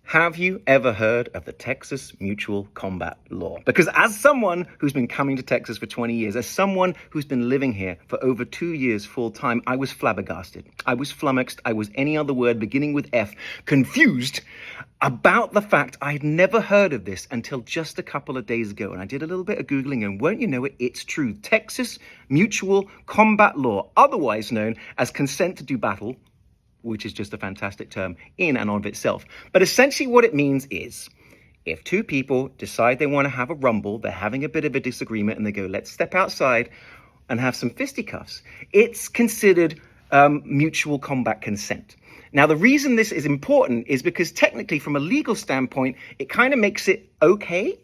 Have you ever heard of the Texas Mutual Combat Law? Because as someone who's been coming to Texas for 20 years, as someone who's been living here for over 2 years full time, I was flabbergasted. I was flummoxed. I was any other word beginning with F, confused about the fact I'd never heard of this until just a couple of days ago. And I did a little bit of Googling, and won't you know it, it's true. Texas Mutual Combat Law, otherwise known as consent to do battle, which is just a fantastic term in and of itself. But essentially what it means is, if two people decide they want to have a rumble, they're having a bit of a disagreement, and they go, let's step outside and have some fisticuffs, it's considered mutual combat consent. Now, the reason this is important is because technically, from a legal standpoint, it kind of makes it okay.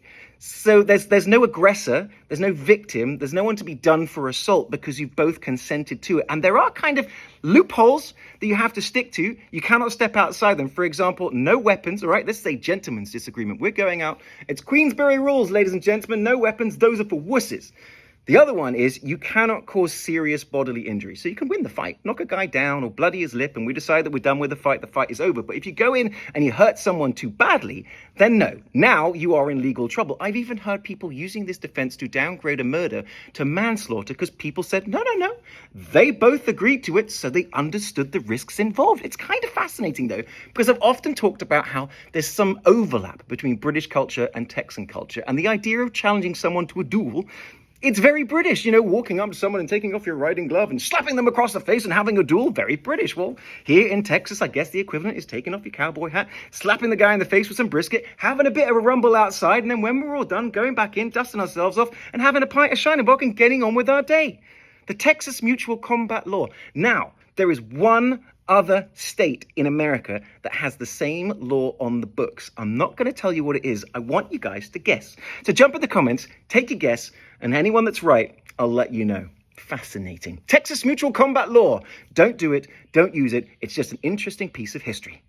So there's no aggressor, there's no victim, there's no one to be done for assault because you've both consented to it. And there are kind of loopholes that you have to stick to. You cannot step outside them. For example, no weapons, all right? Let's say gentleman's disagreement. We're going out. It's Queensberry rules, ladies and gentlemen. No weapons. Those are for wusses. The other one is you cannot cause serious bodily injury. So you can win the fight, knock a guy down or bloody his lip, and we decide that we're done with the fight is over. But if you go in and you hurt someone too badly, then no. Now you are in legal trouble. I've even heard people using this defense to downgrade a murder to manslaughter because people said, no. They both agreed to it, so they understood the risks involved. It's kind of fascinating, though, because I've often talked about how there's some overlap between British culture and Texan culture. And the idea of challenging someone to a duel, it's very British, walking up to someone and taking off your riding glove and slapping them across the face and having a duel, very British. Well, here in Texas, I guess the equivalent is taking off your cowboy hat, slapping the guy in the face with some brisket, having a bit of a rumble outside, and then when we're all done, going back in, dusting ourselves off, and having a pint of Shining Bock and getting on with our day. The Texas Mutual Combat Law. Now, there is one other state in America that has the same law on the books. I'm not going to tell you what it is. I want you guys to guess. So jump in the comments, take a guess, and anyone that's right, I'll let you know. Fascinating. Texas Mutual Combat Law. Don't do it. Don't use it. It's just an interesting piece of history.